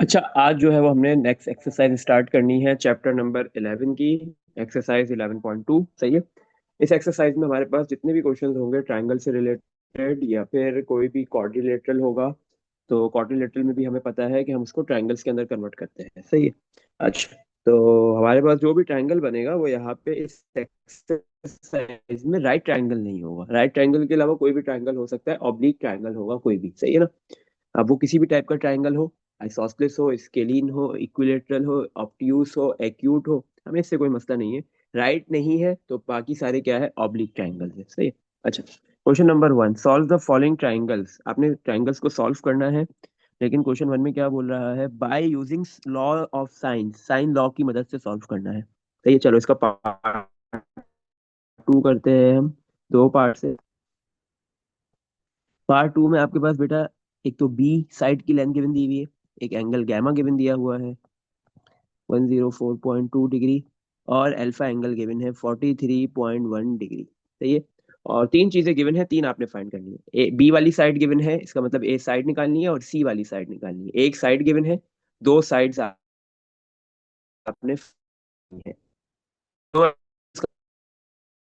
अच्छा, आज जो है वो हमने नेक्स्ट एक्सरसाइज स्टार्ट करनी है चैप्टर नंबर 11 की। एक्सरसाइज 11.2। सही है। इस एक्सरसाइज में हमारे पास जितने भी क्वेश्चंस होंगे ट्रायंगल से रिलेटेड या फिर कोई भी क्वाड्रिलेटरल होगा। तो क्वाड्रिलेटरल में भी हमें पता है कि हम उसको ट्रायंगल्स के अंदर कन्वर्ट करते हैं। सही है। अच्छा, तो हमारे पास जो भी ट्रायंगल बनेगा वो यहाँ पे इस एक्सरसाइज में राइट ट्रायंगल नहीं होगा। राइट ट्रायंगल के अलावा कोई भी ट्रायंगल हो सकता है, ऑब्लिक ट्रायंगल होगा कोई भी। सही है ना। अब वो किसी भी टाइप का ट्रायंगल हो, आइसोसेलेस हो, स्केलीन हो, इक्विलेटरल हो, ऑब्ट्यूस हो, एक्यूट हो, हमें इससे कोई मसला नहीं है। राइट नहीं है तो बाकी सारे क्या है, ऑब्लिक ट्रायंगल है। सही है। अच्छा, question number 1, solve the following triangles. आपने ट्रायंगल्स को सॉल्व करना है। लेकिन क्वेश्चन 1 में क्या बोल रहा है, by using law of sine, sine law की मदद से सॉल्व करना है। सही है। चलो इसका पार्ट 2 करते हैं हम, दो पार्ट से। पार्ट 2 में आपके पास बेटा एक तो बी साइड की लेंथ गिवन दी हुई है, एक एंगल गैमा गिवन दिया हुआ है 104.2 डिग्री, और अल्फा एंगल गिवन है 43.1 डिग्री। सही है। और तीन चीजें गिवन है, तीन आपने फाइंड करनी है। ए बी वाली साइड गिवन है, इसका मतलब ए साइड निकालनी है, और सी वाली साइड निकालनी है। एक साइड गिवन है, दो साइड्स आपने find है। तो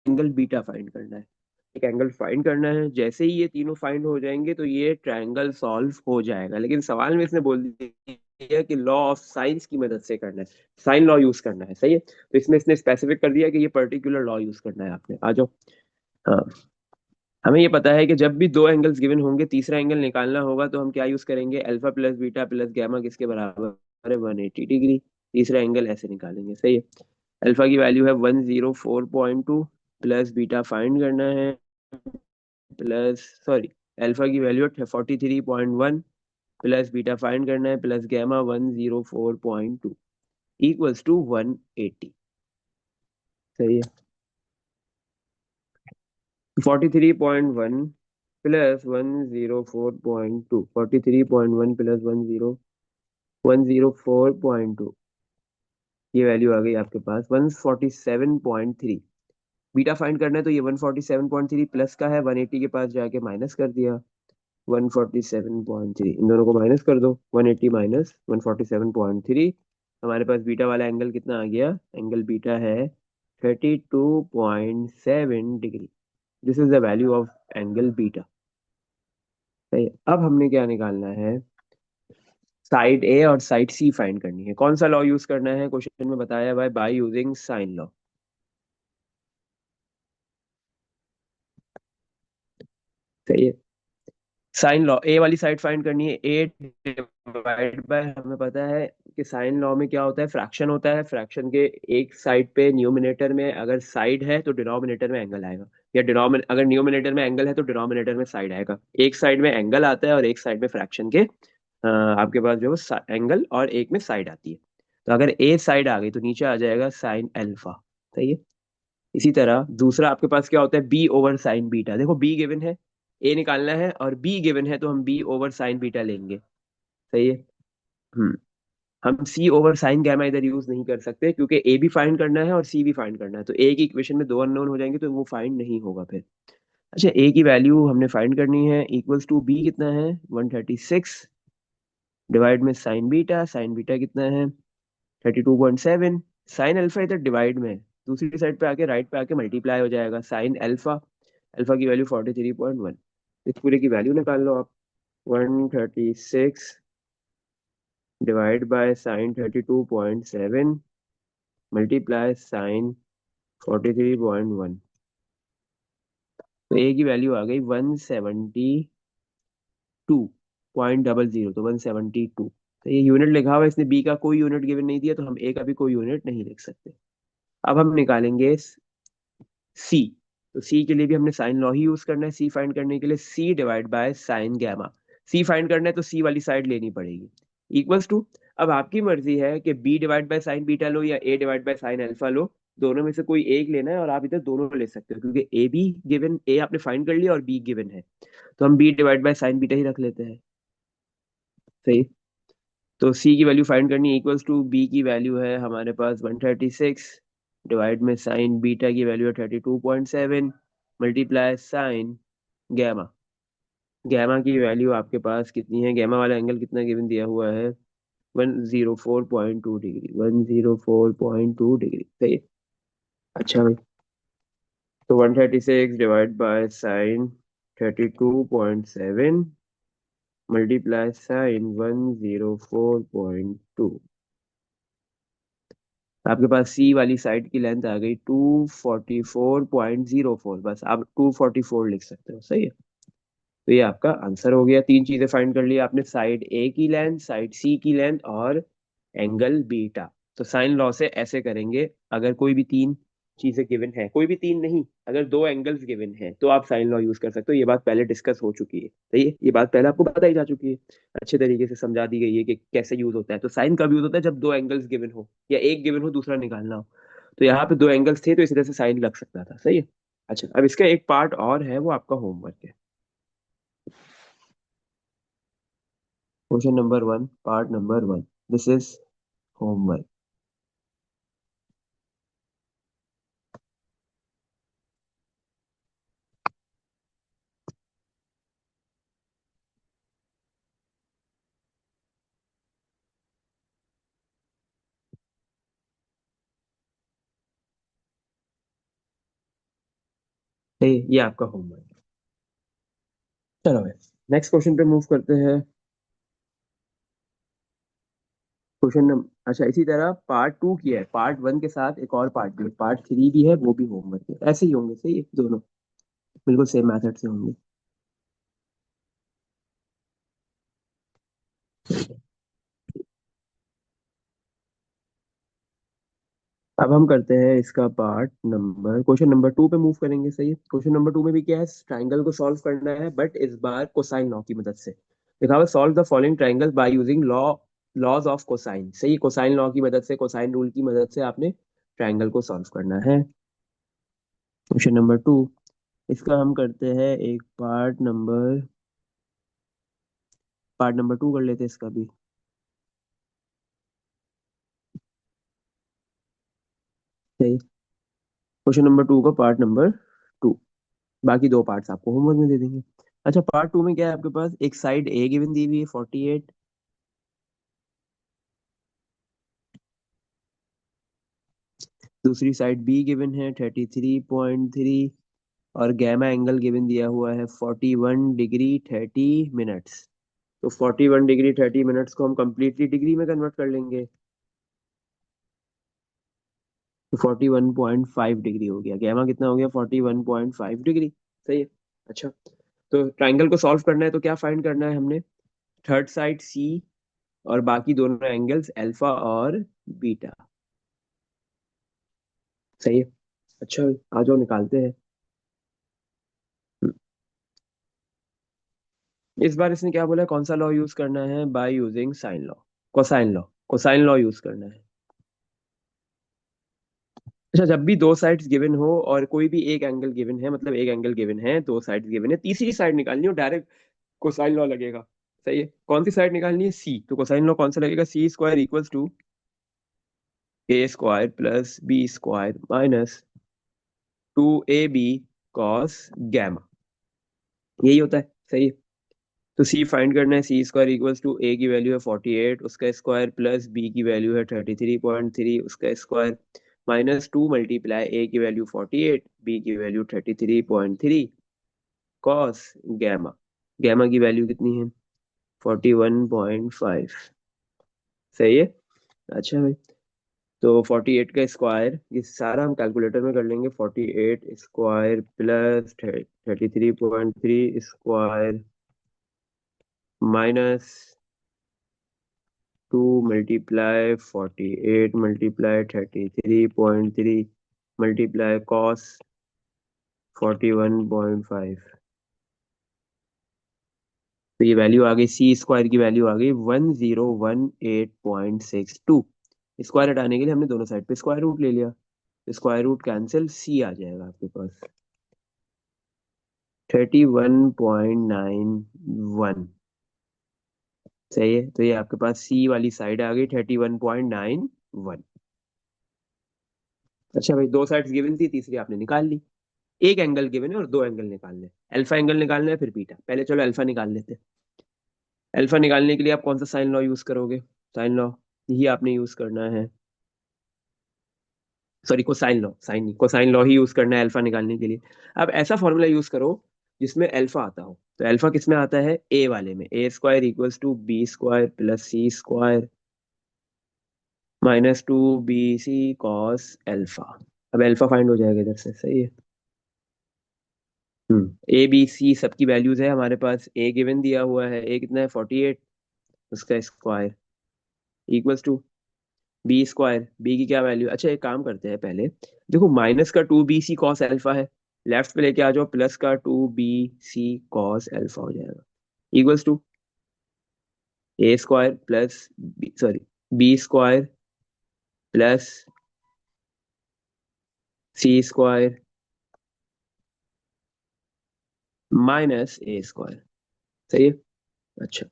एंगल बीटा फाइंड करना है। एक एंगल फाइंड करना है। जैसे ही ये तीनों फाइंड हो जाएंगे तो ये ट्रायंगल सॉल्व हो जाएगा। लेकिन सवाल में इसने बोल दिया कि लॉ ऑफ साइंस की मदद से करना है, साइन लॉ यूज करना है। सही है। तो इसमें इसने स्पेसिफिक कर दिया कि ये पर्टिकुलर लॉ यूज करना है आपने। आ जाओ। हाँ, हमें ये पता है कि जब भी दो एंगल्स गिवन होंगे, तीसरा एंगल निकालना होगा तो हम क्या यूज करेंगे, alpha plus beta plus gamma किसके बराबर है, 180 डिग्री। तीसरा एंगल ऐसे निकालेंगे। सही है। अल्फा की वैल्यू है 104.2, प्लस बीटा फाइंड करना है, प्लस सॉरी, अल्फा की वैल्यू है 43.1, प्लस बीटा फाइंड करना है, प्लस गैमा 104.2 इक्वल्स टू 180। सही है। 43.1 प्लस 104.2, 43.1 प्लस 104.2, ये वैल्यू आ गई आपके पास 147.3। बीटा फाइंड करना है तो ये 147.3 प्लस का है, 180 के पास जाके माइनस कर दिया 147.3। इन दोनों को माइनस कर दो, 180 माइनस 147.3। हमारे पास बीटा वाला एंगल कितना आ गया, एंगल बीटा है 32.7 degree. This is the value of angle beta. सही है। अब हमने क्या निकालना है, साइड ए और साइड सी फाइंड करनी है। कौन सा लॉ यूज करना है, क्वेश्चन में बताया हुआ है बाय यूजिंग साइन लॉ। सही है। साइन लॉ, ए वाली साइड फाइंड करनी है। ए डिवाइड बाय, हमें पता है कि साइन लॉ में क्या होता है, फ्रैक्शन होता है। फ्रैक्शन के एक साइड पे न्यूमिनेटर में अगर साइड है तो डिनोमिनेटर में एंगल आएगा, या डिनोमिन अगर न्यूमिनेटर में एंगल है तो डिनोमिनेटर में साइड आएगा। एक साइड में एंगल आता है और एक साइड में फ्रैक्शन के आपके पास जो एंगल, और एक में साइड आती है। तो अगर ए साइड आ गई तो नीचे आ जाएगा साइन अल्फा। सही है। इसी तरह दूसरा आपके पास क्या होता है, बी ओवर साइन बीटा। देखो बी गिवन है, ए निकालना है, और बी गिवन है तो हम बी ओवर साइन बीटा लेंगे। सही है। हम्म हम सी ओवर साइन गैमा इधर यूज नहीं कर सकते, क्योंकि ए भी फाइंड करना है और सी भी फाइंड करना है। तो ए की इक्वेशन में दो अननोन हो जाएंगे तो वो फाइंड नहीं होगा फिर। अच्छा, ए की वैल्यू हमने फाइंड करनी है, इक्वल्स टू बी कितना है 136, डिवाइड में साइन बीटा कितना है 32.7। साइन अल्फा इधर डिवाइड में है, दूसरी साइड पे आके राइट पे आके मल्टीप्लाई हो जाएगा साइन अल्फा। अल्फा की वैल्यू 43.1। इस पूरे की वैल्यू निकाल लो आप। 136 divide by sine 32.7 multiply sine 43.1। तो ए की वैल्यू आ गई 172.00, तो 172। तो ये यूनिट लिखा हुआ है, इसने बी का कोई यूनिट गिवन नहीं दिया तो हम ए का भी कोई यूनिट नहीं लिख सकते। अब हम निकालेंगे सी। तो सी के लिए भी हमने साइन लॉ ही यूज करना है। सी फाइंड करने के लिए C divide by sine gamma. C find करना है तो सी वाली साइड लेनी पड़ेगी, इक्वल्स टू। अब आपकी मर्जी है कि B divide by sine beta लो या A divide by sine alpha लो। दोनों में से कोई एक लेना है, और आप इधर दोनों ले सकते हो क्योंकि ए भी गिवन, ए आपने फाइंड कर लिया और बी गिवन है। तो हम B divide by sine beta ही रख लेते हैं। सही। तो सी की वैल्यू फाइंड करनी, इक्वल्स टू बी की वैल्यू है हमारे पास 136, डिवाइड में साइन बीटा की वैल्यू है 32.7, मल्टीप्लाई साइन गैमा। गैमा की वैल्यू आपके पास कितनी है, गैमा वाला एंगल कितना गिवन दिया हुआ है, 104.2 डिग्री, 104.2 डिग्री, सही है। अच्छा भाई, तो 136 divide by sine 32.7 multiply sine 104.2। आपके पास सी वाली साइड की लेंथ आ गई 244.04। बस आप 244 लिख सकते हो, सही है। तो ये आपका आंसर हो गया। तीन चीजें फाइंड कर ली आपने, साइड ए की लेंथ, साइड सी की लेंथ और एंगल बीटा। तो साइन लॉ से ऐसे करेंगे, अगर कोई भी तीन चीजें गिवन है, कोई भी तीन नहीं, अगर दो एंगल्स गिवन है तो आप साइन लॉ यूज कर सकते हो। ये बात पहले डिस्कस हो चुकी है, सही है, ये बात पहले आपको बताई जा चुकी है, अच्छे तरीके से समझा दी गई है कि कैसे यूज होता है। तो साइन कब यूज होता है, जब दो एंगल्स गिवन हो या एक गिवन हो दूसरा निकालना हो। तो यहाँ पे दो एंगल्स थे तो इस तरह से साइन लग सकता था, सही है। अच्छा, अब इसका एक पार्ट और है, वो आपका होमवर्क है। Question number one, part number one, this is homework. ये आपका होमवर्क। चलो भाई, नेक्स्ट क्वेश्चन पे मूव करते हैं। क्वेश्चन नंबर, अच्छा, इसी तरह पार्ट टू की है, पार्ट वन के साथ एक और पार्ट भी है, पार्ट थ्री भी है, वो भी होमवर्क है। ऐसे ही होंगे, सही है, दोनों बिल्कुल सेम मेथड से होंगे। अब हम करते हैं इसका part number, question number two पे मूव करेंगे, सही है। क्वेश्चन नंबर टू में भी क्या है, ट्राइंगल को सॉल्व करना है, बट इस बार कोसाइन लॉ की मदद से। लिखा हुआ solve the following triangle by using laws of cosine, सही, कोसाइन लॉ की मदद से, कोसाइन रूल की मदद से आपने ट्राइंगल को सॉल्व करना है। क्वेश्चन नंबर टू, इसका हम करते हैं एक पार्ट नंबर टू कर लेते हैं इसका भी, सही। क्वेश्चन नंबर टू का पार्ट नंबर टू, बाकी दो पार्ट्स आपको होमवर्क में दे देंगे। अच्छा, पार्ट टू में क्या है, आपके पास एक साइड ए गिवन दी हुई है 48, दूसरी साइड बी गिवन है 33.3, और गैमा एंगल गिवन दिया हुआ है 41 डिग्री 30 मिनट्स। तो 41 डिग्री 30 मिनट्स को हम कंप्लीटली डिग्री में कन्वर्ट कर लेंगे, तो 41.5 डिग्री हो गया। गैमा कितना हो गया, 41.5 डिग्री, सही है। अच्छा, तो ट्राइंगल को सॉल्व करना है तो क्या फाइंड करना है हमने, थर्ड साइड सी और बाकी दोनों एंगल्स अल्फा और बीटा, सही है। अच्छा, आ जाओ निकालते हैं। इस बार इसने क्या बोला है, कौन सा लॉ यूज करना है, by using sine law, cosine law, cosine law use करना है। अच्छा, जब भी दो साइड्स गिवन हो और कोई भी एक एंगल गिवन है, मतलब एक एंगल गिवन है, दो साइड्स गिवन है, तीसरी साइड निकालनी हो, डायरेक्ट कोसाइन लॉ लगेगा, सही है। कौन सी साइड निकालनी है, सी, तो कोसाइन लॉ कौन सा लगेगा, C square equals to A square plus B square minus 2ab cos gamma, यही होता है, सही है। तो सी फाइंड करना है, सी स्क्वायर इक्वल्स टू ए की वैल्यू है 48 उसका स्क्वायर प्लस बी की वैल्यू है 33.3 उसका स्क्वायर माइनस 2 मल्टीप्लाई ए की वैल्यू 48 बी की वैल्यू 33.3 कॉस गैमा, गैमा की वैल्यू कितनी है 41.5, सही है। अच्छा भाई, तो 48 का स्क्वायर, ये सारा हम कैलकुलेटर में कर लेंगे, 48 square plus 33.3 square minus 2 multiply 48 multiply 33.3 multiply cos 41.5। तो ये वैल्यू आ गई, सी स्क्वायर की वैल्यू आ गई 1018.62। स्क्वायर हटाने के लिए हमने दोनों साइड पे स्क्वायर रूट ले लिया, स्क्वायर रूट कैंसिल, सी आ जाएगा आपके पास 31.91, सही है। तो ये आपके पास सी वाली साइड आ गई 31.91। अच्छा भाई, दो साइड्स गिवन थी, तीसरी आपने निकाल ली। एक एंगल गिवन है और दो एंगल निकालने हैं, अल्फा एंगल निकालना है फिर बीटा, पहले चलो अल्फा निकाल लेते हैं। अल्फा निकालने के लिए आप कौन सा साइन लॉ यूज करोगे, साइन लॉ ही आपने यूज करना है। सॉरी, कोसाइन लॉ, साइन नहीं, कोसाइन लॉ ही यूज करना है अल्फा निकालने के लिए। अब ऐसा फॉर्मूला यूज करो जिसमें अल्फा आता हो। तो अल्फा किस में आता है? ए वाले में। A square equals to B square plus C square minus two B C cos alpha. अब अल्फा फाइंड हो जाएगा इधर से, सही है। ए बी सी सबकी वैल्यूज है हमारे पास। ए गिवन दिया हुआ है, ए कितना है 48, उसका square equals to B square, B की क्या वैल्यू? अच्छा एक काम करते हैं पहले, देखो माइनस का two B C cos alpha है, लेफ्ट पे लेके आ जाओ, प्लस का two B C cos alpha हो जाएगा equals to A square plus sorry B square plus C square minus A square. सही है। अच्छा,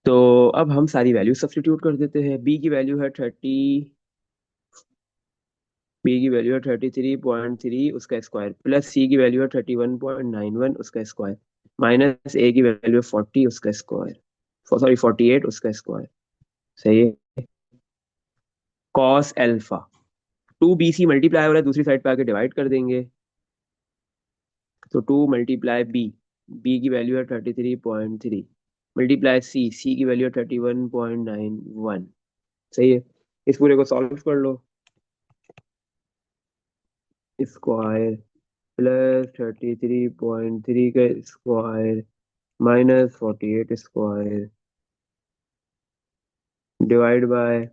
तो अब हम सारी वैल्यू सब्स्टिट्यूट कर देते हैं। बी की वैल्यू है 33.3 उसका स्क्वायर, प्लस सी की वैल्यू है 31.91 उसका स्क्वायर, माइनस ए की वैल्यू है 40 उसका स्क्वायर, सॉरी 48 उसका स्क्वायर। सही है। Cos alpha, two B C multiply हो रहा है, दूसरी साइड पे आके डिवाइड कर देंगे। तो टू मल्टीप्लाई बी, बी की वैल्यू है 33.3 मल्टीप्लाई सी, सी की वैल्यू है 31.91। सही है। इस पूरे को सॉल्व कर लो। स्क्वायर प्लस 33.3 का square minus 48 square divide by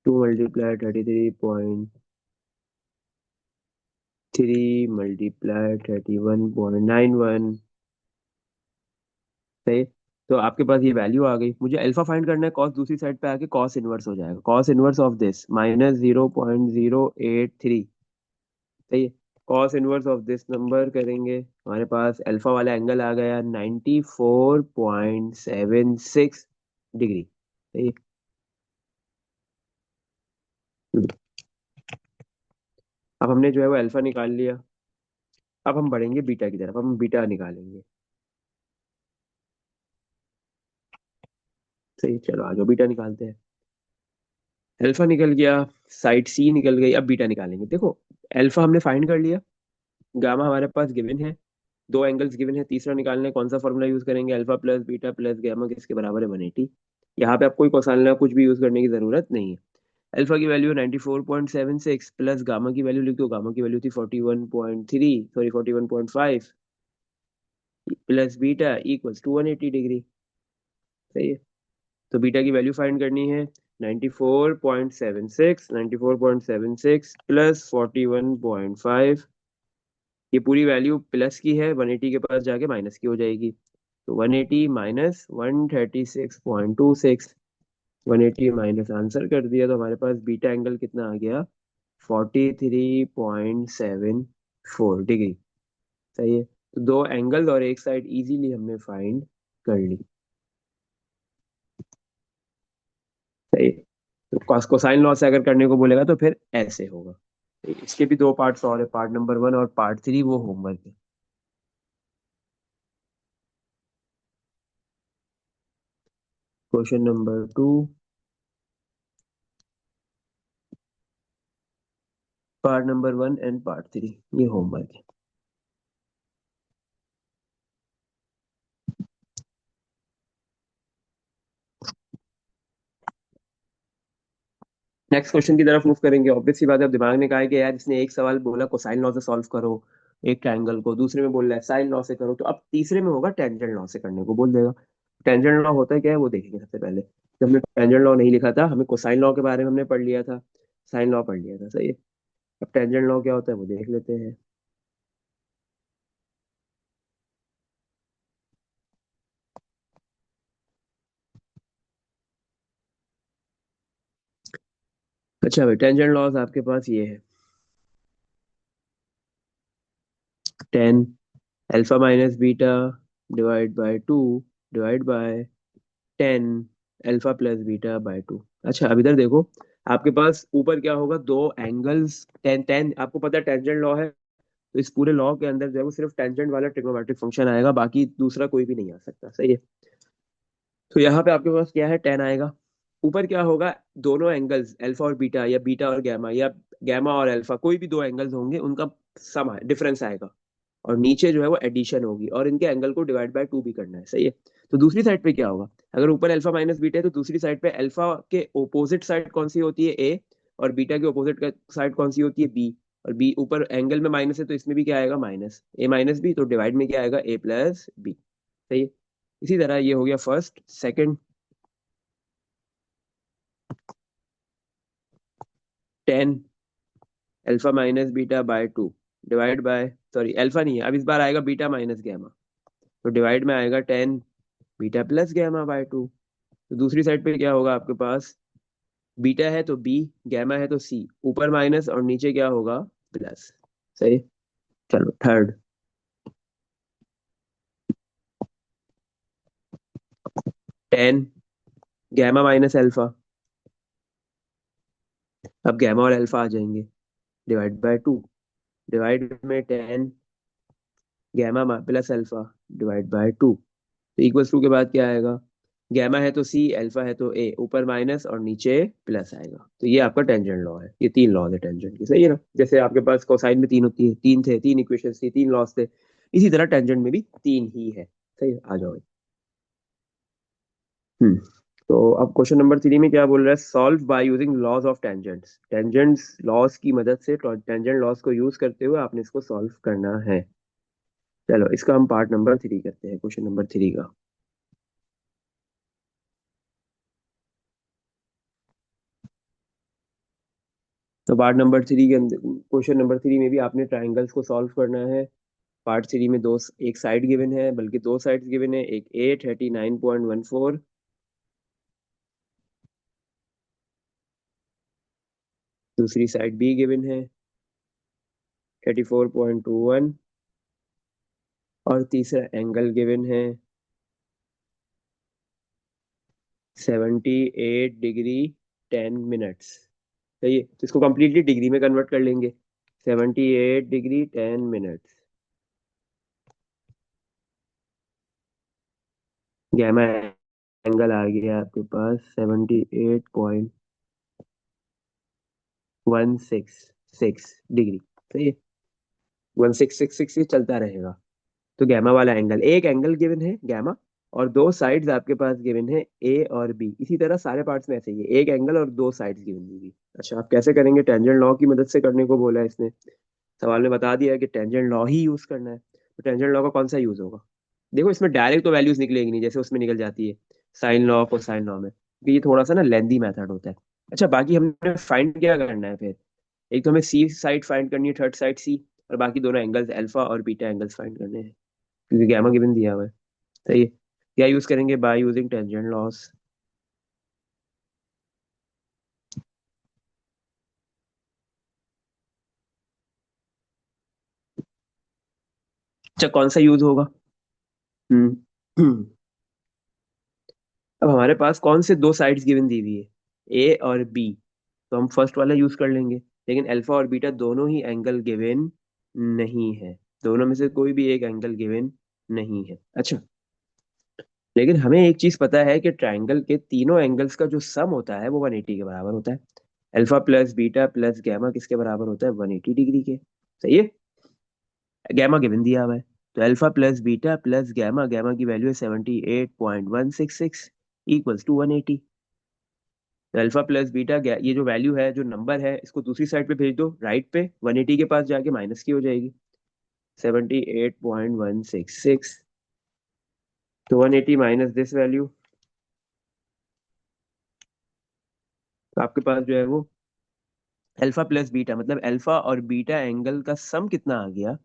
two multiply 33.3 multiply 31.91। सही। तो आपके पास ये वैल्यू आ गई। मुझे अल्फा फाइंड करना है, कॉस दूसरी साइड पे आके कॉस इनवर्स हो जाएगा, cos inverse of this minus 0.083। सही है। Cos inverse of this number करेंगे, हमारे पास अल्फा वाला एंगल आ गया 94.76 डिग्री। सही है। हम्म, अब हमने जो है वो अल्फा निकाल लिया। अब हम बढ़ेंगे बीटा की तरफ, अब हम बीटा निकालेंगे। सही, चलो आ जाओ बीटा निकालते हैं। अल्फा निकल गया, साइड सी निकल गई, अब बीटा निकालेंगे। देखो अल्फा हमने फाइंड कर लिया, गामा हमारे पास गिवन है, दो एंगल्स गिवन है, तीसरा निकालने कौन सा फॉर्मूला यूज करेंगे? Alpha plus beta plus gamma किसके बराबर है? 180। यहाँ पे आपको कोई कोसाइन कुछ भी यूज करने की जरूरत नहीं है। अल्फा की वैल्यू 94.76 प्लस गामा की वैल्यू लिख दो, गामा की वैल्यू थी 41.3 sorry 41.5 plus beta equals to 180 degree. सही है। तो बीटा की वैल्यू फाइंड करनी है, 94.76 प्लस 41.5, ये पूरी वैल्यू प्लस की है, 180 के पास जाके माइनस की हो जाएगी। तो 180 माइनस 136.26, 180 माइनस आंसर कर दिया, तो हमारे पास बीटा एंगल कितना आ गया? 43.74 डिग्री। सही है। तो दो एंगल और एक साइड इजीली हमने फाइंड कर ली। सही है। तो कोसाइन लॉ से अगर करने को बोलेगा तो फिर ऐसे होगा। इसके भी दो पार्ट्स और है, पार्ट नंबर 1 और पार्ट 3, वो होमवर्क है। Question number 2, part number 1 and part 3, ये होमवर्क है। नेक्स्ट क्वेश्चन की तरफ मूव करेंगे। ऑब्वियस सी बात है, अब दिमाग ने कहा है कि यार इसने एक सवाल बोला कोसाइन लॉ से सॉल्व करो एक ट्रायंगल को, दूसरे में बोल रहा है साइन लॉ से करो, तो अब तीसरे में होगा टेंजेंट लॉ से करने को बोल देगा। टेंजेंट लॉ होता है क्या है वो देखेंगे सबसे पहले। जब हमने टेंजेंट लॉ नहीं लिखा था, हमें कोसाइन लॉ के बारे में हमने पढ़ लिया था, साइन लॉ पढ़ लिया था। सही है। अब टेंजेंट लॉ क्या होता है वो देख लेते हैं। अच्छा भाई, टेंजेंट लॉज आपके पास ये है, tan alpha minus beta divide by two divide by tan alpha plus beta by two. अच्छा अब इधर देखो, आपके पास ऊपर क्या होगा? दो एंगल्स, टेन टेन आपको पता है टेंजेंट लॉ है, तो इस पूरे लॉ के अंदर जो है वो सिर्फ टेंजेंट वाला ट्रिग्नोमेट्रिक फंक्शन आएगा, बाकी दूसरा कोई भी नहीं आ सकता। सही है। तो यहाँ पे आपके पास क्या है, 10 आएगा। ऊपर क्या होगा, दोनों एंगल्स अल्फा और बीटा, या बीटा और गैमा, या गैमा और अल्फा, कोई भी दो एंगल्स होंगे उनका सम डिफरेंस आएगा। और नीचे जो है वो एडिशन होगी, और इनके एंगल को डिवाइड बाय 2 भी करना है। सही है। तो दूसरी साइड पे क्या होगा, अगर ऊपर अल्फा माइनस बीटा है तो दूसरी साइड पे अल्फा के ओपोजिट साइड कौन सी होती है, ए, और बीटा के ओपोजिट साइड कौन सी होती है, बी। और बी ऊपर एंगल में माइनस है तो इसमें भी क्या आएगा, माइनस ए माइनस बी, तो डिवाइड में क्या आएगा, ए प्लस बी। सही है। इसी तरह ये हो गया first. Second, 10 alpha minus beta by 2 divide bye, sorry alpha नहीं है अब, इस बार आएगा बीटा माइनस गैमा, तो डिवाइड में आएगा 10 बीटा प्लस गैमा बाय 2। तो दूसरी साइड पे क्या होगा आपके पास, बीटा है तो बी, गैमा है तो सी, ऊपर माइनस और नीचे क्या होगा, प्लस। सही। चलो थर्ड, 10 गैमा माइनस अल्फा, अब गैमा और अल्फा आ जाएंगे, डिवाइड बाय 2, डिवाइड में 10 gamma plus alpha divide by 2। तो इक्वल्स टू के बाद क्या आएगा, गैमा है तो सी, अल्फा है तो ए, ऊपर माइनस और नीचे प्लस आएगा। तो ये आपका टेंजेंट लॉ है, ये तीन लॉ है टेंजेंट की। सही है ना, जैसे आपके पास कोसाइन में तीन होती है, तीन थे, तीन इक्वेशंस थी, तीन लॉस थे, इसी तरह टेंजेंट में भी तीन ही है। सही है, आ जाओ। हम्म। तो अब क्वेश्चन नंबर 3 में क्या बोल रहा है, solve by using laws of tangents. Tangents laws की मदद से, टेंजेंट लॉस को यूज करते हुए आपने इसको सॉल्व करना है। चलो इसका हम पार्ट नंबर 3 करते हैं, क्वेश्चन नंबर 3 का। तो पार्ट नंबर 3 के अंदर, क्वेश्चन नंबर 3 में भी आपने ट्राइंगल्स को सॉल्व करना है। पार्ट 3 में दो, एक साइड गिवन है, बल्कि दो साइड्स गिवन है, एक ए 39.14, दूसरी साइड बी गिवन है 34.21, और तीसरा एंगल गिवन है 78 डिग्री 10 मिनट्स। सही है, तो इसको कंप्लीटली डिग्री में कन्वर्ट कर लेंगे, 78 डिग्री 10 मिनट्स। गैमा एंगल आ गया आपके पास 78.166 डिग्री। सही है, 1666 ही चलता रहेगा। तो गैमा वाला एंगल, एक एंगल गिवन है गैमा, और दो साइड्स आपके पास गिवन है ए और बी। इसी तरह सारे पार्ट्स में ऐसे ही है, एक एंगल और दो साइड्स गिवन होगी। अच्छा, आप कैसे करेंगे, टेंजेंट लॉ की मदद से करने को बोला है इसने, सवाल में बता दिया है कि टेंजेंट लॉ ही यूज करना है। तो टेंजेंट लॉ का कौन सा यूज होगा, देखो इसमें डायरेक्ट तो वैल्यूज निकलेगी नहीं, जैसे उसमें निकल जाती है साइन लॉ को साइन लॉ में, क्योंकि ये थोड़ा सा ना लेंदी मेथड होता है। अच्छा, बाकी हमने फाइंड क्या करना है फिर, एक तो हमें सी साइड फाइंड करनी है, थर्ड साइड सी, और बाकी दोनों एंगल्स अल्फा और बीटा एंगल्स फाइंड करने हैं, क्योंकि गैमा गिवन दिया हुआ है। सही है। क्या यूज करेंगे, बाय यूजिंग टेंजेंट लॉस। अच्छा, कौन सा यूज होगा। हम्म अब हमारे पास कौन से दो साइड्स गिवन दी हुई है, ए और बी, तो हम फर्स्ट वाला यूज कर लेंगे। लेकिन अल्फा और बीटा दोनों ही एंगल गिवन नहीं है, दोनों में से कोई भी एक एंगल गिवन नहीं है। अच्छा, लेकिन हमें एक चीज पता है कि ट्राइंगल के तीनों एंगल्स का जो सम होता है वो 180 के बराबर होता है। Alpha plus beta plus gamma किसके बराबर होता है, 180 डिग्री के। सही है, गैमा गिवन दिया हुआ है, तो alpha plus beta plus gamma, gamma की वैल्यू है 78.166 इक्वल्स टू 180। तो अल्फा प्लस बीटा, ये जो वैल्यू है, जो नंबर है, इसको दूसरी साइड पे भेज दो, राइट पे 180 के पास जाके माइनस की हो जाएगी, 78.166। तो 180 माइनस दिस वैल्यू, तो आपके पास जो है वो अल्फा प्लस बीटा, मतलब अल्फा और बीटा एंगल का सम कितना आ गया,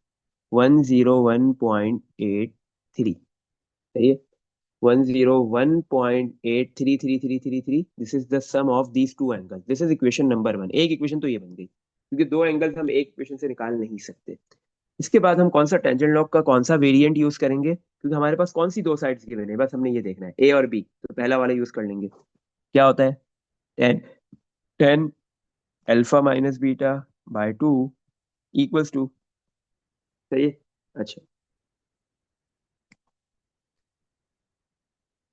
101.83। सही है, 101.833333, this is the sum of these two angle, this is equation number 1। एक इक्वेशन तो ये बन गई, क्योंकि दो एंगल्स हम एक इक्वेशन से निकाल नहीं सकते। इसके बाद हम कौन सा टेंजेंट लॉग का कौन सा वेरिएंट यूज करेंगे, क्योंकि हमारे पास कौन सी दो साइड्स गिवन है, बस हमने ये देखना है, ए और बी, तो पहला वाला यूज कर लेंगे। क्या होता है, 10 alpha minus beta by 2 equals to सही है। अच्छा,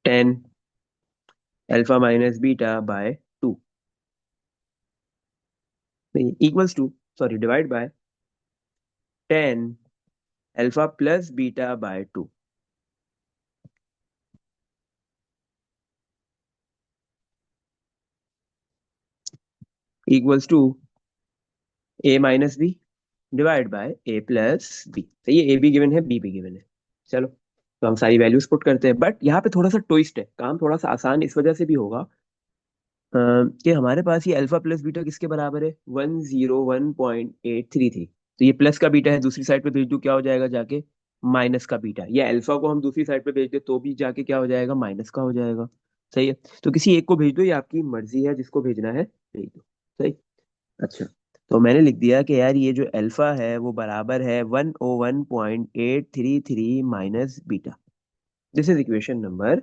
10 अल्फा माइनस बीटा बाय 2, नहीं equals to, sorry divide by 10 alpha plus beta by 2 equals to A minus B divide by A plus B. सही है, ए भी गिवन है, बी भी given है। चलो, तो हम सारी वैल्यूज पुट करते हैं, बट यहाँ पे थोड़ा सा ट्विस्ट है, काम थोड़ा सा आसान इस वजह से भी होगा कि हमारे पास ये अल्फा प्लस बीटा किसके बराबर है, 101.833। तो ये प्लस का बीटा है, दूसरी साइड पे भेज दूं क्या हो जाएगा जाके, माइनस का बीटा। ये अल्फा को हम दूसरी साइड पे भेज दे तो भी जाके क्या हो जाएगा, माइनस का हो जाएगा। सही है, तो किसी एक को भेज दो, ये आपकी मर्जी है, जिसको भेजना है भेज दो। सही। अच्छा, तो मैंने लिख दिया कि यार ये जो अल्फा है वो बराबर है 101.833 minus beta. This is equation number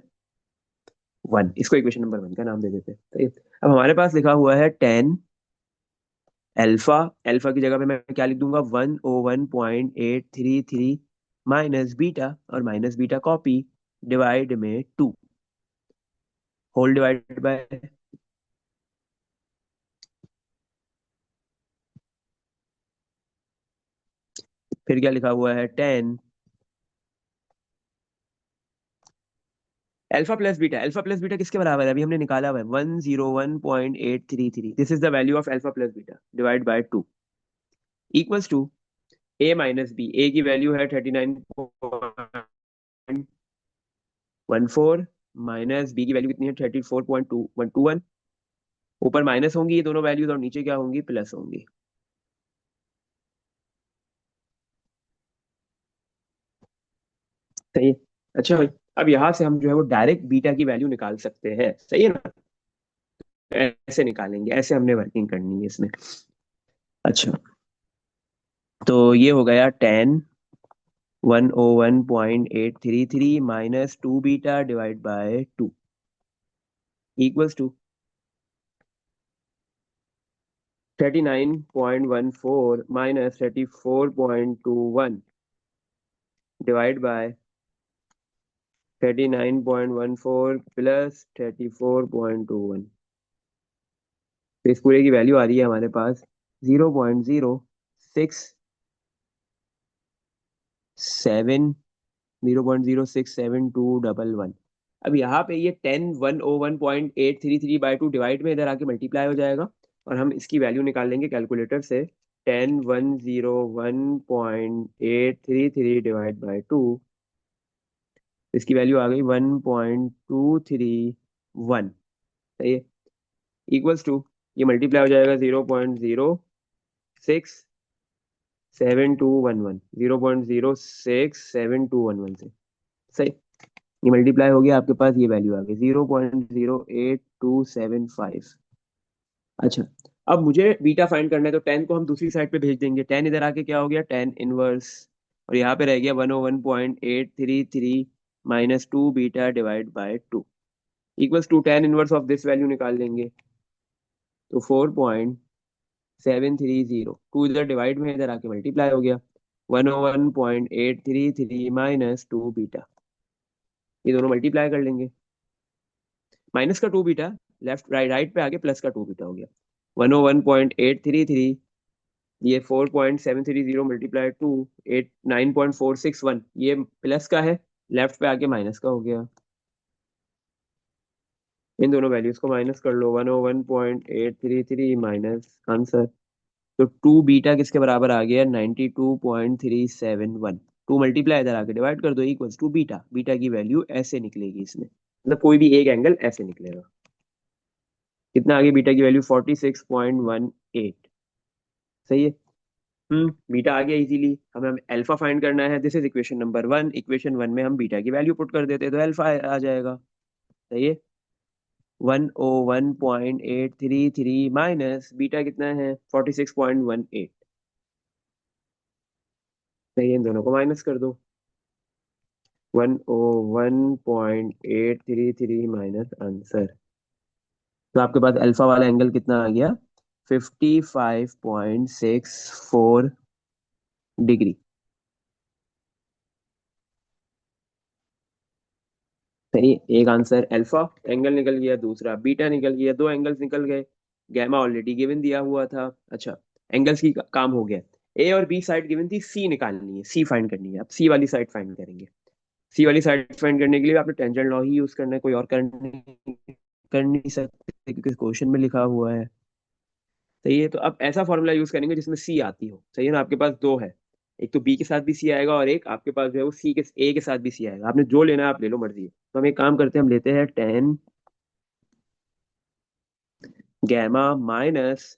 1, इसको इक्वेशन नंबर 1 का नाम दे देते हैं। सही है? अब हमारे पास लिखा हुआ है 10 अल्फा, अल्फा की जगह पे मैं क्या लिख दूंगा, 101.833 माइनस बीटा, और माइनस बीटा कॉपी, डिवाइड में 2, होल डिवाइड बाय, फिर क्या लिखा हुआ है 10 alpha plus beta. Alpha plus beta किसके बराबर है, अभी हमने निकाला हुआ है 101.833, this is the value of alpha plus beta, divide by 2 equals to A minus B. A की वैल्यू है 39.14, माइनस बी की वैल्यू कितनी है, 34.2121। ऊपर माइनस होंगी ये दोनों वैल्यूज, और नीचे क्या होंगी, प्लस होंगी। सही है। अच्छा भाई, अब यहाँ से हम जो है वो डायरेक्ट बीटा की वैल्यू निकाल सकते हैं, सही है ना। ऐसे निकालेंगे, ऐसे हमने वर्किंग करनी है इसमें। अच्छा, तो ये हो गया 101.833 minus 2 beta divide by 2 equals to 39.14 minus 34.21 divide by 39.14 plus 34.21। तो इस पूरे की वैल्यू आ रही है हमारे पास 0.0671। अब यहाँ पे ये 10 101.833 बाई 2 डिवाइड में इधर आके मल्टीप्लाई हो जाएगा, और हम इसकी वैल्यू निकाल लेंगे कैलकुलेटर से। 10 101.833 डिवाइड बाई 2, इसकी वैल्यू आ गई 1.231। सही है, इक्वल्स टू, ये मल्टीप्लाई हो जाएगा 0.067211 से। सही, ये मल्टीप्लाई हो गया, आपके पास ये वैल्यू आ गई 0.08275। अच्छा, अब मुझे बीटा फाइंड करना है, तो 10 को हम दूसरी साइड पे भेज देंगे, 10 इधर आके क्या हो गया, 10 इनवर्स, और यहाँ पे रह गया 101.833 minus 2 beta divide by 2 equals to 10 inverse of this value निकाल लेंगे, तो 4.730। टू इधर डिवाइड में इधर आके मल्टीप्लाई हो गया, 101.833 माइनस 2 बीटा, ये दोनों मल्टीप्लाई कर लेंगे। माइनस का 2 बीटा लेफ्ट राइट राइट पे आगे, प्लस का 2 बीटा हो गया 101.833, ये 4.730 मल्टीप्लाई 2, 9.461, ये प्लस का है, लेफ्ट पे आके माइनस का हो गया। इन दोनों वैल्यूज को माइनस कर लो, 101.833 माइनस आंसर, तो 2 बीटा किसके बराबर आ गया, 92.371। 2 मल्टीप्लाई इधर आके डिवाइड कर दो, इक्वल्स टू बीटा, बीटा की वैल्यू ऐसे निकलेगी इसमें, मतलब कोई भी एक एंगल ऐसे निकलेगा। कितना आगे, बीटा की वैल्यू 46.18। सही है। बीटा आ गया इजीली, हमें अल्फा फाइंड करना है, this is equation number 1। Equation 1 में हम बीटा की वैल्यू पुट कर देते हैं, तो अल्फा आ जाएगा। सही है, 101.833 माइनस बीटा कितना है, 46.18। सही है, इन दोनों को माइनस कर दो, 101.833 माइनस आंसर, तो आपके पास अल्फा वाला एंगल कितना आ गया, 55.64 डिग्री। सही है। एक आंसर अल्फा एंगल निकल गया, दूसरा बीटा निकल गया, दो एंगल्स निकल गए। गैमा ऑलरेडी गिवन दिया हुआ था। अच्छा, एंगल्स की काम हो गया। ए और बी साइड गिवन थी, सी निकालनी है, सी फाइंड करनी है। अब सी वाली साइड फाइंड करेंगे। सी वाली साइड फाइंड करने के लिए आपने टेंजेंट लॉ ही यूज करना है, कोई और कर नहीं सकते क्योंकि क्वेश्चन में लिखा हुआ है। सही है, तो अब ऐसा फॉर्मूला यूज करेंगे जिसमें सी आती हो। सही है ना, आपके पास दो है, एक तो बी के साथ भी सी आएगा और एक आपके पास जो है वो सी के ए के साथ भी सी आएगा। आपने जो लेना है आप ले लो, मर्जी है। तो हम एक काम करते हैं, हम लेते हैं 10 gamma minus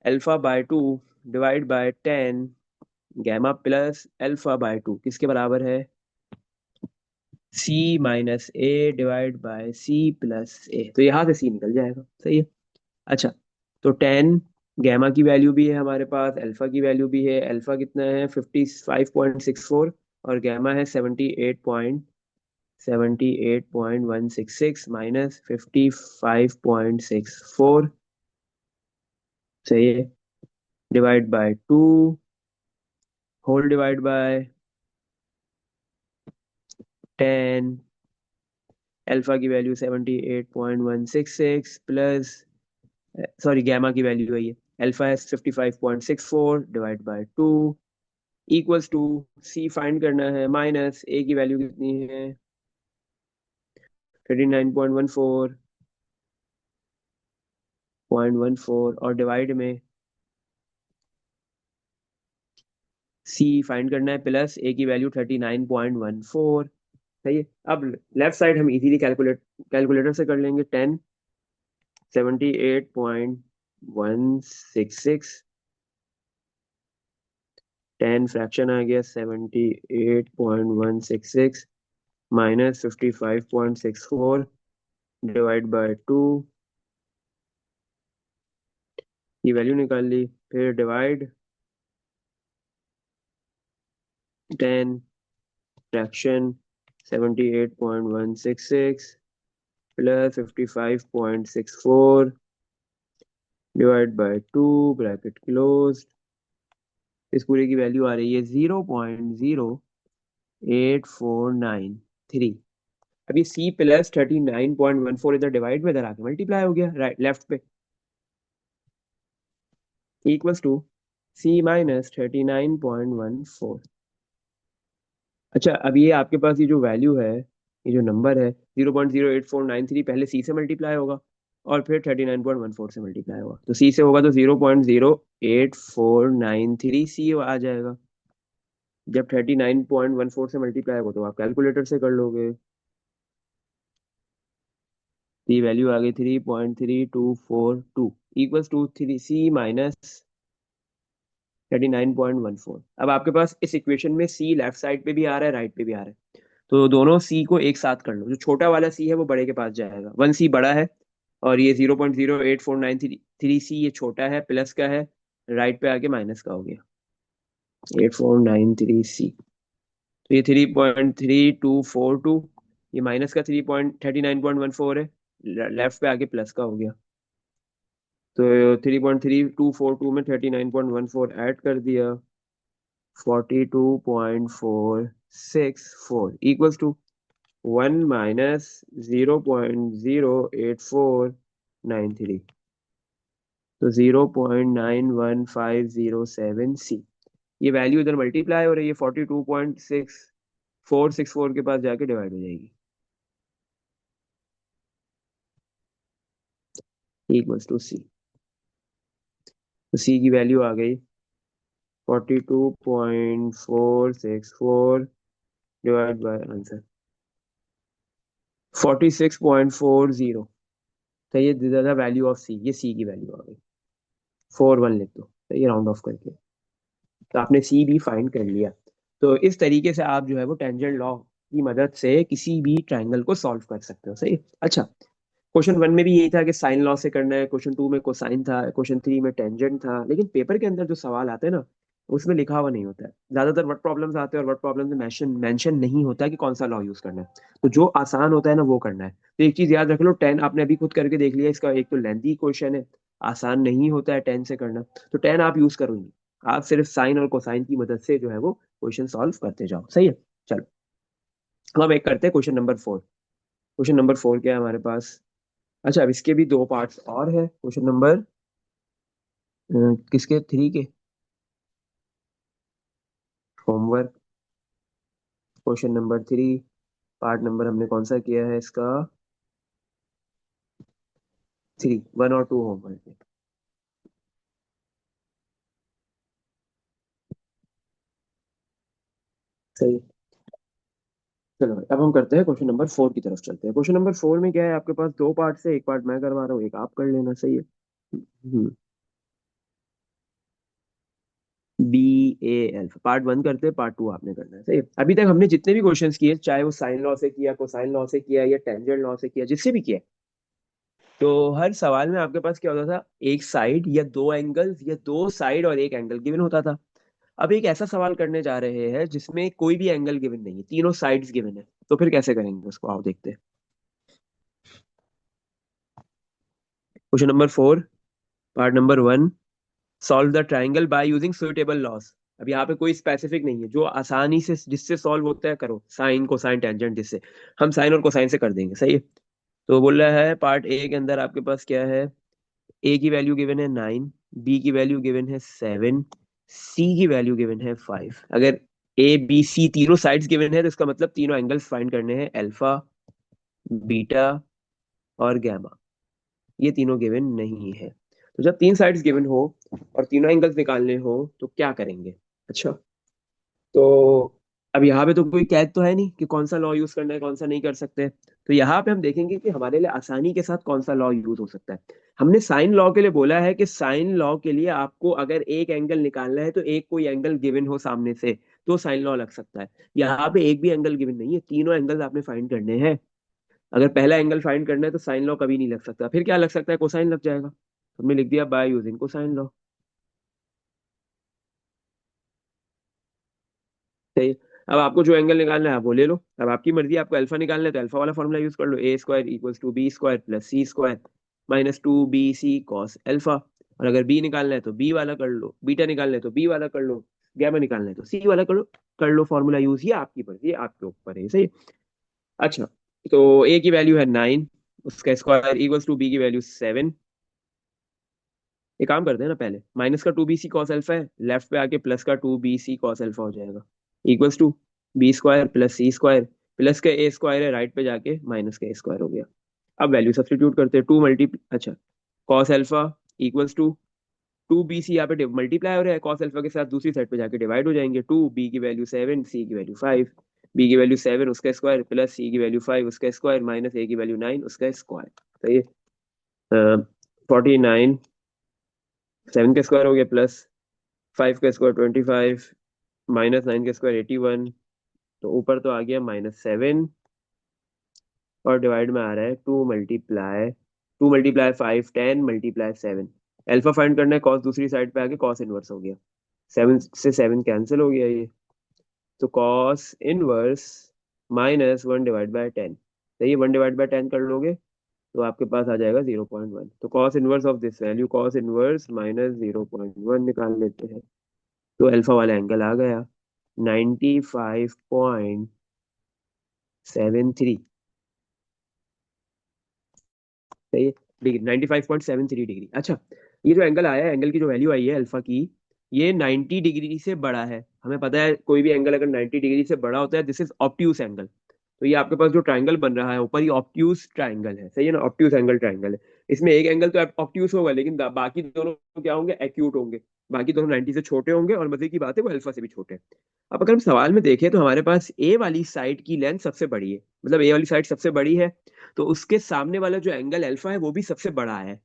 alpha by 2 divide by 10 gamma plus alpha by 2 किसके बराबर है? C minus A divide by C plus A. तो यहाँ से सी निकल जाएगा। सही है। अच्छा, तो 10 गैमा की वैल्यू भी है हमारे पास, अल्फा की वैल्यू भी है। अल्फा कितना है? 55.64 और गैमा है 78.166 माइनस 55.64। सही है, divide by 2 whole divide by 10। Alpha की वैल्यू 78.166 प्लस, सॉरी गैमा की वैल्यू है ये, अल्फा है 55.64 divide by 2 equals to, C find करना है, माइनस ए की वैल्यू कितनी है? 39.14 और डिवाइड में सी फाइंड करना है प्लस ए की वैल्यू 39.14। सही है। अब लेफ्ट साइड हम इजीली कैलकुलेटर से कर लेंगे। 10 78.166, 10 फ्रैक्शन आ गया 78.166 माइनस 55.64 डिवाइड बाय 2 की वैल्यू निकाल ली। फिर divide 10 fraction 78.166 plus 55.64 divide by 2 bracket close. इस पूरे की वैल्यू आ रही है 0.08493। अब ये सी प्लस 39.14 इधर डिवाइड में, इधर आके मल्टीप्लाई हो गया राइट लेफ्ट पे, इक्वल्स टू सी माइनस 39.14। अच्छा, अब ये आपके पास ये जो वैल्यू है, ये जो नंबर है 0.08493 पहले सी से मल्टीप्लाई होगा और फिर 39.14 से मल्टीप्लाई होगा। तो सी से होगा तो 0.08493 सी आ जाएगा। जब 39.14 से मल्टीप्लाई होगा तो आप कैलकुलेटर से कर लोगे। सी वैल्यू आ गई 3.3242 equals to three C minus 39.14। अब आपके पास इस इक्वेशन में सी लेफ्ट साइड पे भी आ रहा है, राइट पे भी आ रहा है। तो दोनों सी को एक साथ कर लो। जो छोटा वाला सी है वो बड़े के पास जाएगा, 1 सी बड़ा है और ये 0.08493 सी ये छोटा है, प्लस का है, राइट पे आके माइनस का हो गया 8493 सी। तो ये 3.3242, ये माइनस का 3.39.14 है, लेफ्ट पे आके प्लस का हो गया। तो 3.3242 में 39.14 ऐड कर दिया, 42.464 इक्वल्स टू 1 माइनस 0.08493, तो 0.91507 सी। ये वैल्यू इधर मल्टीप्लाई हो रही है, 42.6464 के पास जाके डिवाइड हो जाएगी, इक्वल्स टू सी। तो सी की वैल्यू आ गई 42.464 डिवाइड बाय आंसर 46.40। तो ये द वैल्यू ऑफ सी, ये सी की वैल्यू आ गई। 41 लिख दो, तो ये राउंड ऑफ करके। तो आपने सी भी फाइंड कर लिया। तो इस तरीके से आप जो है वो टेंजेंट लॉ की मदद से किसी भी ट्राइंगल को सॉल्व कर सकते हो। सही। अच्छा, क्वेश्चन वन में भी यही था कि साइन लॉ से करना है, क्वेश्चन टू में कोसाइन था, क्वेश्चन थ्री में टेंजेंट था। लेकिन पेपर के अंदर जो सवाल आते हैं ना, उसमें लिखा हुआ नहीं होता है। ज्यादातर वर्ड प्रॉब्लम्स आते हैं और वर्ड प्रॉब्लम में मेंशन नहीं होता है कि कौन सा लॉ यूज करना है। तो जो आसान होता है ना वो करना है। तो एक चीज याद रख लो, 10 आपने अभी खुद करके देख लिया, इसका एक तो लेंथी क्वेश्चन है, आसान नहीं होता है 10 से करना। तो 10 आप यूज करो नहीं, आप सिर्फ साइन और कोसाइन की मदद से जो है वो क्वेश्चन सॉल्व करते जाओ। सही है। चलो, अब हम एक करते हैं क्वेश्चन नंबर 4। क्वेश्चन नंबर 4 क्या है हमारे पास? अच्छा, अब इसके भी दो पार्ट्स और है। क्वेश्चन नंबर किसके? 3 के। Homework question number 3, part number हमने कौन सा किया है इसका? 3, 1 और 2 होमवर्क है। सही। चलो भाई, अब हम करते हैं क्वेश्चन नंबर 4 की तरफ चलते हैं। क्वेश्चन नंबर 4 में क्या है? आपके पास दो पार्ट से, एक पार्ट मैं करवा रहा हूँ, एक आप कर लेना। सही है। बी ए एल पार्ट 1 करते हैं, पार्ट 2 आपने करना है। सही है। अभी तक हमने जितने भी क्वेश्चंस किए, चाहे वो साइन लॉ से किया, कोसाइन लॉ से किया, या टेंजेंट लॉ से किया, जिससे भी किया, तो हर सवाल में आपके पास क्या होता था? एक साइड या दो एंगल्स, या दो साइड और एक एंगल गिवन होता था। अब एक ऐसा सवाल करने जा रहे हैं जिसमें कोई भी एंगल गिवन नहीं है, तीनों साइड्स गिवन है। तो फिर कैसे करेंगे उसको, आओ देखते हैं। Question number 4, part number 1, solve the triangle by using suitable loss. अब यहाँ पे कोई स्पेसिफिक नहीं है, जो आसानी से जिससे सॉल्व होता है करो, साइन कोसाइन टेंजेंट, जिससे हम साइन और कोसाइन से कर देंगे। सही है। तो बोल रहा है पार्ट ए के अंदर आपके पास क्या है? ए की वैल्यू गिवन है 9, बी की वैल्यू गिवन है 7, सी की वैल्यू गिवन है 5। अगर ए बी सी तीनों साइड्स गिवन है, तो इसका मतलब तीनों एंगल्स फाइंड करने हैं, अल्फा, बीटा और गैमा। ये तीनों गिवन नहीं है। तो जब तीन साइड्स गिवन हो और तीनों एंगल्स निकालने हो, तो क्या करेंगे? अच्छा, तो अब यहाँ पे तो कोई कैद तो है नहीं कि कौन सा लॉ यूज करना है, कौन सा नहीं कर सकते। तो यहाँ पे हम देखेंगे कि हमारे लिए आसानी के साथ कौन सा लॉ यूज हो सकता है। हमने साइन लॉ के लिए बोला है कि साइन लॉ के लिए आपको अगर एक एंगल निकालना है, तो एक कोई एंगल गिवन हो सामने से, तो साइन लॉ लग सकता है। यहाँ पे एक भी एंगल गिवन नहीं है, तीनों एंगल आपने फाइंड करने हैं। अगर पहला एंगल फाइंड करना है, तो साइन लॉ कभी नहीं लग सकता। फिर क्या लग सकता है? कोसाइन लग जाएगा। हमने लिख दिया बाय यूजिंग कोसाइन लॉ। सही है। अब आपको जो एंगल निकालना है आप वो ले लो। अब आपकी मर्जी है, आपको अल्फा निकालना है तो अल्फा वाला फॉर्मूला यूज कर लो, A square equals to B square plus C square minus 2bc cos alpha. और अगर बी निकालना है तो बी वाला कर लो, बीटा निकालना है तो बी वाला कर लो, गैमा निकालना है तो सी वाला कर लो फॉर्मूला यूज। ये आपकी मर्जी है, आपके ऊपर है। सही है। अच्छा, तो ए की वैल्यू है 9, उसका स्क्वायर इक्वल्स टू बी की वैल्यू 7। एक काम करते हैं ना, पहले माइनस का 2bc कॉस अल्फा है, लेफ्ट पे आके प्लस का 2bc कॉस अल्फा हो जाएगा, equals to B square plus C square, plus का ए स्क्वायर है, राइट पे जाके माइनस का ए स्क्वायर हो गया। अब वैल्यू सब्स्टिट्यूट करते हैं, टू मल्टी, अच्छा, cos alpha equals to 2bc, यहाँ पे मल्टीप्लाई हो रहा है, कॉस अल्फा के साथ दूसरी साइड पे जाके डिवाइड हो जाएंगे। 2b की वैल्यू 7, सी की वैल्यू 5, बी की वैल्यू 7 उसका स्क्वायर प्लस सी की वैल्यू 5 उसका स्क्वायर माइनस ए की वैल्यू 9 उसका स्क्वायर। तो ये 49, 7 का स्क्वायर हो गया प्लस 5 का स्क्वायर 25, माइनस 9 का स्क्वायर 81। तो ऊपर तो आ गया -7, और डिवाइड में आ रहा है 2 मल्टीप्लाई 5, 10 मल्टीप्लाई 7। अल्फा फाइंड करना है, कॉस दूसरी साइड पे आके कॉस इनवर्स हो गया, 7 से 7 कैंसिल हो गया ये। तो कॉस इनवर्स -1/10। तो ये 1/10 कर लोगे तो आपके पास आ जाएगा 0.1। तो cos inverse of this value, cos inverse -0.1 निकाल लेते हैं। तो अल्फा वाला एंगल आ गया 95.73। सही है। Degree 95.73 degree. अच्छा, ये जो एंगल आया है, एंगल की जो वैल्यू आई है अल्फा की, ये 90 डिग्री से बड़ा है। हमें पता है कोई भी एंगल अगर 90 डिग्री से बड़ा होता है, दिस इज ऑप्ट्यूस एंगल। तो ये आपके पास जो ट्राइंगल बन रहा है ऊपर, ये ऑप्ट्यूस ट्राइंगल है। सही है ना, ऑप्ट्यूस एंगल ट्राइंगल है। इसमें एक एंगल तो ऑप्ट्यूस होगा, लेकिन बाकी दोनों क्या होंगे? एक्यूट होंगे। बाकी दोनों 90 से छोटे होंगे, और मजे की बात है वो अल्फा से भी छोटे हैं। अब अगर हम सवाल में देखें, तो हमारे पास ए वाली साइड की लेंथ सबसे बड़ी है, मतलब ए वाली साइड सबसे बड़ी है, तो उसके सामने वाला जो एंगल अल्फा है वो भी सबसे बड़ा है।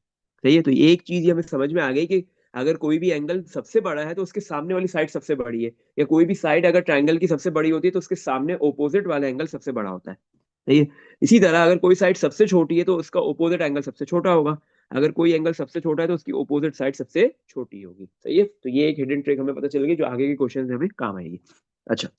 सही है। तो ये एक चीज हमें समझ में आ गई कि अगर कोई भी एंगल सबसे बड़ा है, तो उसके सामने वाली साइड सबसे बड़ी है। या कोई भी साइड अगर ट्रायंगल की सबसे बड़ी होती है, तो उसके सामने ओपोजिट वाला एंगल सबसे बड़ा होता है। सही है। इसी तरह अगर कोई साइड सबसे छोटी है, तो उसका ओपोजिट एंगल सबसे छोटा होगा। अगर कोई एंगल सबसे छोटा है, तो उसकी ओपोजिट साइड सबसे छोटी होगी। सही है। तो ये एक हिडन ट्रिक हमें पता चल गई, जो आगे के क्वेश्चन में हमें काम आएगी। अच्छा,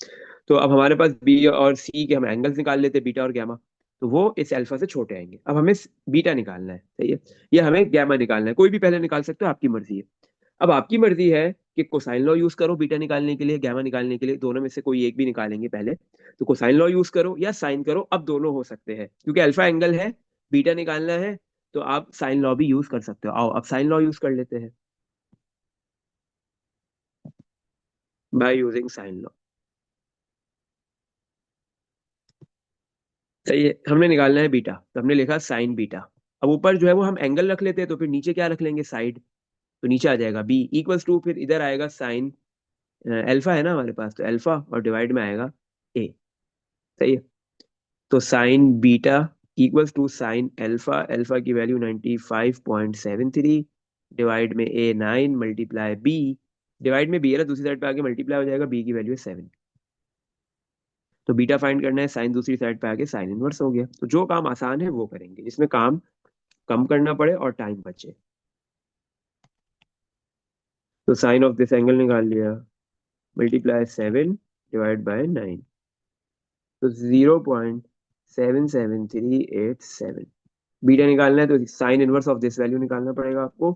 तो अब हमारे पास बी और सी के हम एंगल्स निकाल लेते हैं, बीटा और गैमा। तो वो इस अल्फा से छोटे आएंगे। अब हमें बीटा निकालना है। सही है। या हमें गैमा निकालना है, कोई भी पहले निकाल सकते हो, आपकी मर्जी है। अब आपकी मर्जी है कि कोसाइन लॉ यूज करो बीटा निकालने के लिए, गामा निकालने के लिए, दोनों में से कोई एक भी निकालेंगे पहले। तो कोसाइन लॉ यूज करो या साइन करो, अब दोनों हो सकते हैं क्योंकि अल्फा एंगल है, बीटा निकालना है, तो आप साइन लॉ भी यूज कर सकते हो। आओ अब साइन लॉ यूज कर लेते हैं बाय यूजिंग साइन लॉ। सही है, हमने निकालना है बीटा, तो हमने लिखा साइन बीटा। अब ऊपर जो है वो हम एंगल रख लेते हैं, तो फिर नीचे क्या रख लेंगे, साइड। तो नीचे आ जाएगा बी इक्वल्स टू, फिर इधर आएगा साइन अल्फा है ना हमारे पास, तो अल्फा और डिवाइड में आएगा ए। सही है, तो sine beta equals to sine alpha, alpha की वैल्यू 95.73 डिवाइड में ए 9 मल्टीप्लाई बी, डिवाइड में बी है ना, दूसरी साइड पे आके मल्टीप्लाई हो जाएगा, बी की वैल्यू है 7। तो बीटा फाइंड करना है, साइन दूसरी साइड पे आके साइन इनवर्स हो गया। तो जो काम आसान है वो करेंगे, जिसमें काम कम करना पड़े और टाइम बचे। तो साइन ऑफ दिस एंगल निकाल लिया, मल्टीप्लाई 7 डिवाइड बाय 9, तो 0.77387। बीटा निकालना है तो sine inverse of this value निकालना पड़ेगा आपको।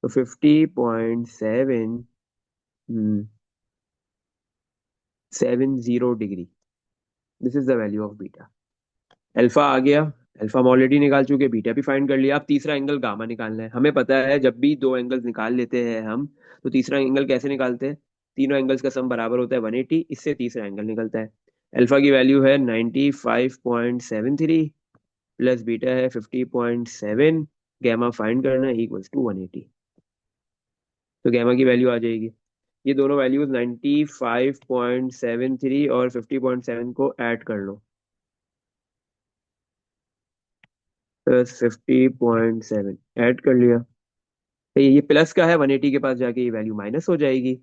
तो 50.770 degree, this is the value of beta. Alpha आ गया, अल्फा हम ऑलरेडी निकाल चुके, बीटा भी फाइंड कर लिया। अब तीसरा एंगल गामा निकालना है। हमें पता है जब भी दो एंगल्स निकाल लेते हैं हम, तो तीसरा एंगल कैसे निकालते हैं, तीनों एंगल्स का सम बराबर होता है 180, इससे तीसरा एंगल निकलता है। अल्फा की वैल्यू है 95.73 प्लस बीटा है 50.7, गैमा फाइंड करना है इक्वल्स टू 180। तो गैमा की वैल्यू आ जाएगी, ये दोनों वैल्यूज 95.73 और 50.7 को ऐड कर लो, प्लस 50.7 ऐड कर लिया। तो ये प्लस का है, 180 के पास जाके ये वैल्यू माइनस हो जाएगी।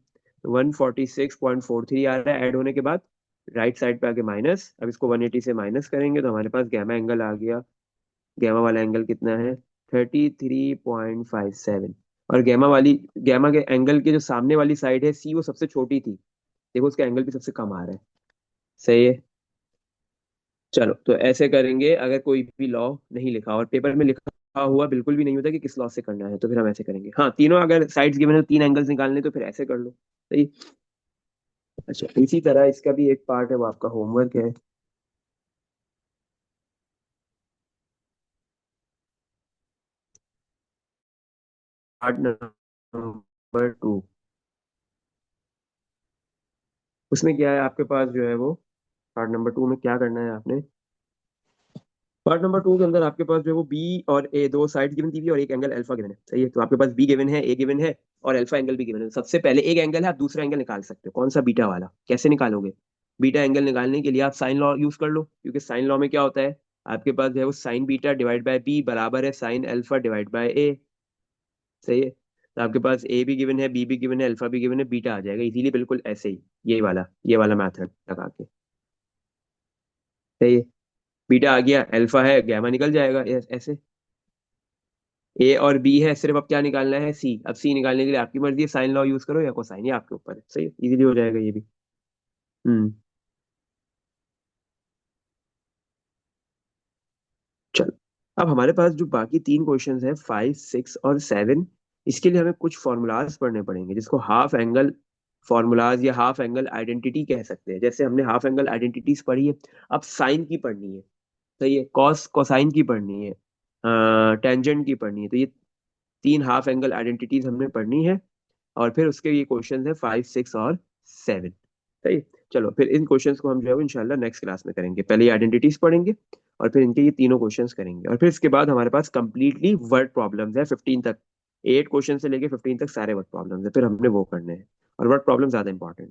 तो 146.43 आ रहा है ऐड होने के बाद, राइट साइड पे आके माइनस। अब इसको 180 से माइनस करेंगे तो हमारे पास गैमा एंगल आ गया। गैमा वाला एंगल कितना है, 33.57। और गैमा के एंगल के जो सामने वाली साइड है सी, वो सबसे छोटी थी, देखो उसका एंगल भी सबसे कम आ रहा है। सही है, चलो तो ऐसे करेंगे। अगर कोई भी लॉ नहीं लिखा और पेपर में लिखा हुआ बिल्कुल भी नहीं होता कि किस लॉ से करना है, तो फिर हम ऐसे करेंगे। हाँ, तीनों अगर साइड्स गिवन है, तीन एंगल्स निकालने, तो फिर ऐसे कर लो। सही। अच्छा, इसी तरह इसका भी एक पार्ट है, वो आपका होमवर्क है। पार्ट नंबर 2, उसमें क्या है आपके पास जो है वो, पार्ट नंबर 2 में क्या करना है आपने, पार्ट नंबर 2 के अंदर आपके पास जो है वो बी और ए दो साइड गिवन दी हुई है और एक एंगल अल्फा गिवन है। सही है, तो आपके पास बी गिवन है, ए गिवन है, और अल्फा एंगल भी गिवन है। सबसे पहले एक एंगल है, आप दूसरा एंगल निकाल सकते हो, कौन सा, बीटा वाला। कैसे निकालोगे, बीटा एंगल निकालने के लिए आप साइन लॉ यूज कर लो, क्योंकि साइन लॉ में क्या होता है, आपके पास जो है वो sine beta divide by B बराबर है sine alpha divide by A. सही है, तो आपके पास ए भी गिवन है, बी भी गिवन है, अल्फा भी गिवन है, बीटा आ जाएगा इजीली, बिल्कुल ऐसे ही, ये वाला मैथड लगा के। सही है, बीटा आ गया, अल्फा है, गैमा निकल जाएगा ऐसे। ए और बी है, सिर्फ अब क्या निकालना है, सी। अब सी निकालने के लिए आपकी मर्जी है, साइन लॉ यूज करो या कोसाइन, ये आपके ऊपर है। सही है, इजीली हो जाएगा ये भी। हम्म, चलो। अब हमारे पास जो बाकी तीन क्वेश्चंस हैं, 5, 6 और 7, इसके लिए हमें कुछ फॉर्मूलाज पढ़ने पड़ेंगे, जिसको हाफ एंगल फॉर्मूलाज या हाफ एंगल आइडेंटिटी कह सकते हैं। जैसे हमने हाफ एंगल आइडेंटिटीज पढ़ी है, अब साइन की पढ़नी है। सही है, कॉस कोसाइन की पढ़नी है, टेंजेंट की पढ़नी है। तो ये तीन हाफ एंगल आइडेंटिटीज हमने पढ़नी है, और फिर उसके ये क्वेश्चन है 5, 6 और 7। सही। चलो फिर इन क्वेश्चंस को हम जो है वो इंशाल्लाह नेक्स्ट क्लास में करेंगे। पहले ये आइडेंटिटीज पढ़ेंगे, और फिर इनके ये तीनों क्वेश्चंस करेंगे, और फिर इसके बाद हमारे पास कंप्लीटली वर्ड प्रॉब्लम्स है 15 तक। 8 क्वेश्चन से लेके 15 तक सारे वर्ड प्रॉब्लम्स है, फिर हमने वो करने हैं। और वर्ड प्रॉब्लम ज्यादा इंपॉर्टेंट